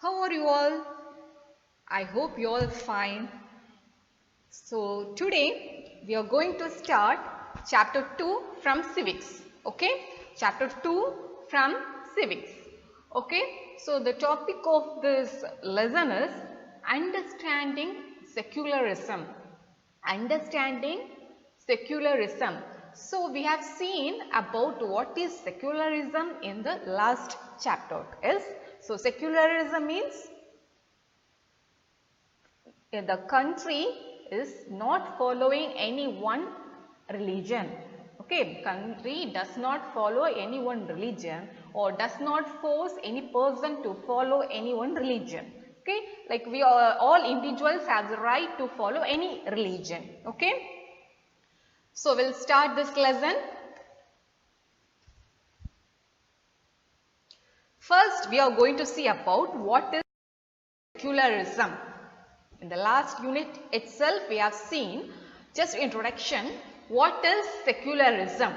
How are you all? I hope you all fine. So today we are going to start chapter 2 from civics. Okay? Chapter 2 from civics. Okay? So the topic of this lesson is understanding secularism. Understanding secularism. So we have seen about what is secularism in the last chapter. Yes? So secularism means the country is not following any one religion. Okay, country does not follow any one religion or does not force any person to follow any one religion. Okay, like we are, all individuals have the right to follow any religion. Okay, so we'll start this lesson. First, we are going to see about what is secularism. In the last unit itself, we have seen just introduction, what is secularism.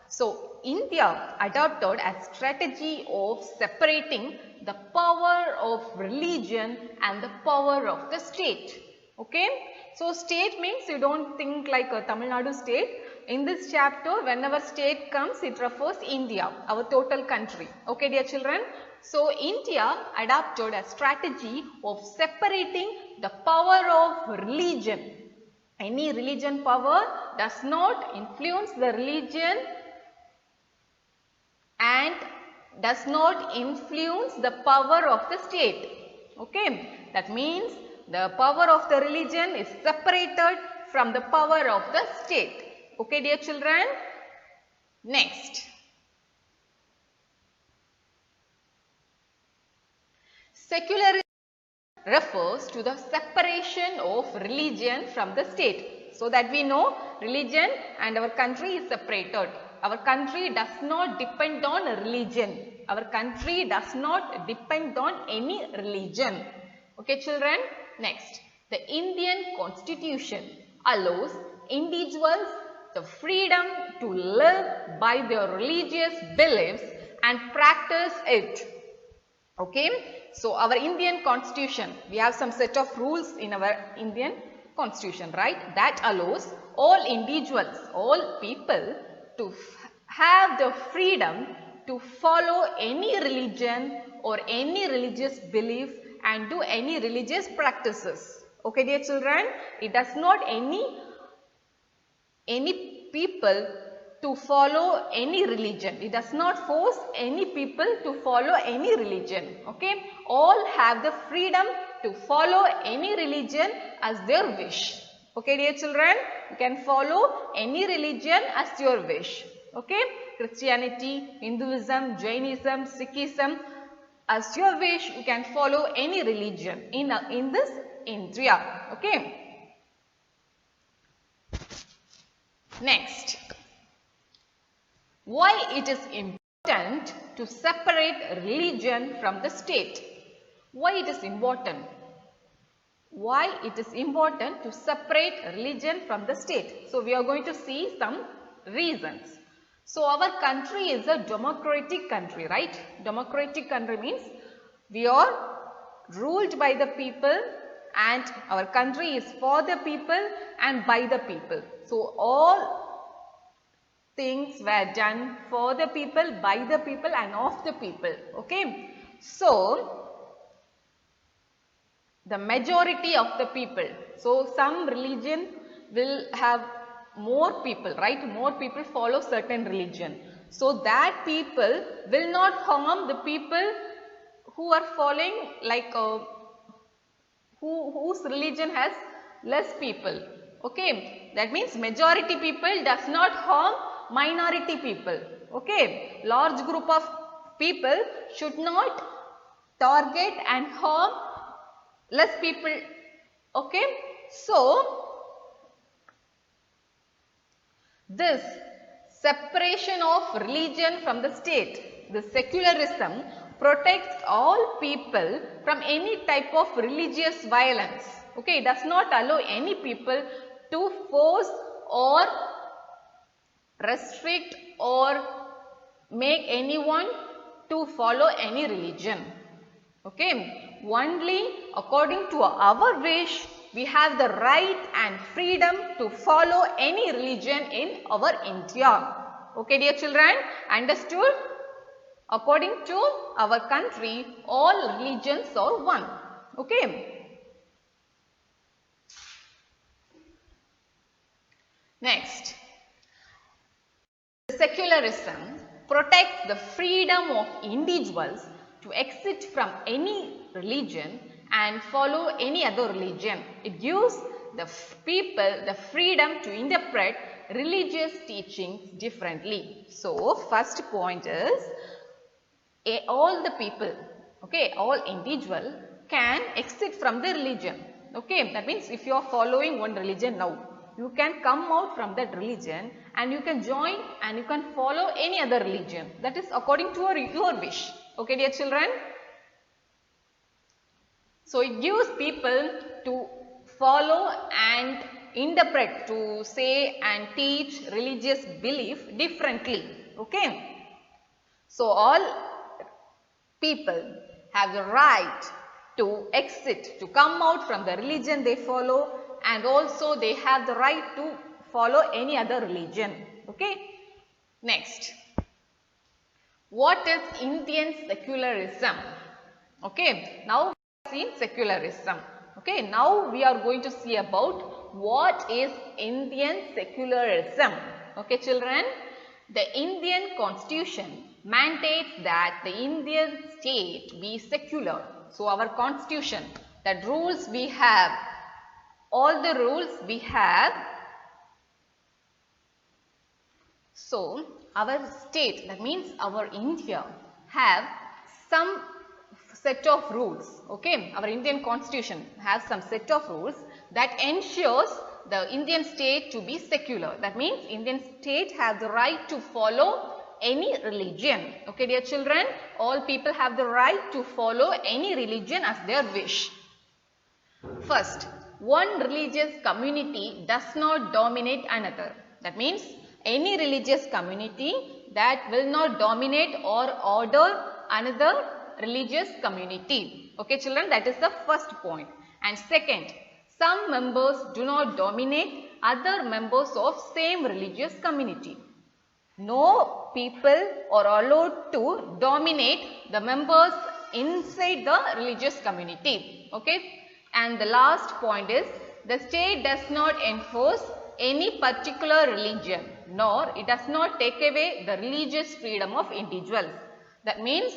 So, India adopted a strategy of separating the power of religion and the power of the state. Okay. So, state means you don't think like a Tamil Nadu state. In this chapter, whenever state comes, it refers India, our total country. Okay, dear children. So, India adopted a strategy of separating the power of religion. Any religion power does not influence the religion and does not influence the power of the state. Okay, that means the power of the religion is separated from the power of the state. Okay, dear children. Next. Secularism refers to the separation of religion from the state. So that we know religion and our country is separated. Our country does not depend on religion. Our country does not depend on any religion. Okay, children. Next, the Indian Constitution allows individuals the freedom to live by their religious beliefs and practice it. Okay, so our Indian Constitution, we have some set of rules in our Indian Constitution, right? That allows all individuals, all people to have the freedom to follow any religion or any religious belief and do any religious practices. Okay, dear children, it does not any people to follow any religion. It does not force any people to follow any religion. Okay, all have the freedom to follow any religion as their wish. Okay, dear children, you can follow any religion as your wish. Okay, Christianity, Hinduism, Jainism, Sikhism, as your wish, you can follow any religion in this India. Okay. Next, why it is important to separate religion from the state? Why it is important? Why it is important to separate religion from the state? So, we are going to see some reasons. So, our country is a democratic country, right? Democratic country means we are ruled by the people and our country is for the people and by the people. So, all things were done for the people, by the people and of the people. Okay. So, the majority of the people. So, some religion will have more people, right? More people follow certain religion. So, that people will not harm the people who are following like whose religion has less people. Okay, that means majority people does not harm minority people. Okay, large group of people should not target and harm less people. Okay, so this separation of religion from the state, the secularism protects all people from any type of religious violence. Okay, it does not allow any people to force or restrict or make anyone to follow any religion. Okay, only according to our wish we have the right and freedom to follow any religion in our India. Okay dear children, understood? According to our country, all religions are one. Okay. Next, secularism protects the freedom of individuals to exit from any religion and follow any other religion. It gives the people the freedom to interpret religious teachings differently. So, first point is all the people, okay, all individual can exit from the religion. Okay, that means if you are following one religion now, you can come out from that religion and you can join and you can follow any other religion. That is according to your wish. Okay dear children. So it gives people to follow and interpret, to say and teach religious belief differently. Okay. So all people have the right to exit, to come out from the religion they follow, and also they have the right to follow any other religion. Okay. Next, what is Indian secularism? Okay, now we have seen secularism. Okay, now we are going to see about what is Indian secularism. Okay children, the Indian constitution mandates that the Indian state be secular. So our constitution, the rules we have, all the rules we have. So our state, that means our India, have some set of rules. Okay, our Indian constitution has some set of rules that ensures the Indian state to be secular. That means Indian state have the right to follow any religion. Okay dear children, all people have the right to follow any religion as their wish. First, one religious community does not dominate another. That means any religious community that will not dominate or order another religious community. Okay children, that is the first point. And second, some members do not dominate other members of same religious community. No people are allowed to dominate the members inside the religious community. Okay. And the last point is, the state does not enforce any particular religion, nor it does not take away the religious freedom of individuals. That means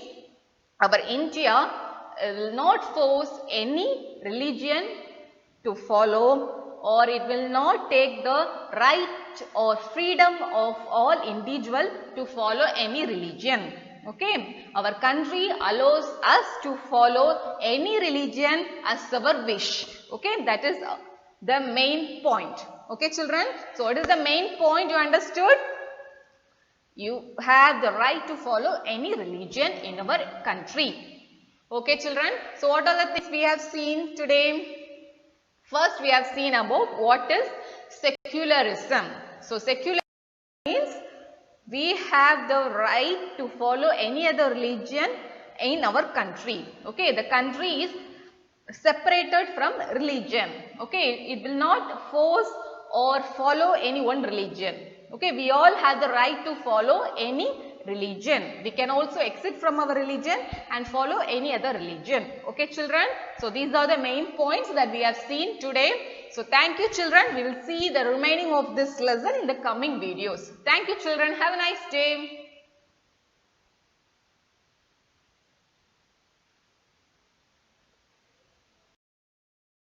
our India will not force any religion to follow, or it will not take the right or freedom of all individual to follow any religion. Okay, our country allows us to follow any religion as our wish. Okay, that is the main point. Okay children, so what is the main point you understood? You have the right to follow any religion in our country. Okay children, so what are the things we have seen today? First we have seen about what is secularism. So secularism means we have the right to follow any other religion in our country. Okay, the country is separated from religion. Okay, it will not force or follow any one religion. Okay, we all have the right to follow any religion. We can also exit from our religion and follow any other religion. Okay children, so these are the main points that we have seen today. So thank you children, we will see the remaining of this lesson in the coming videos. Thank you children, have a nice day.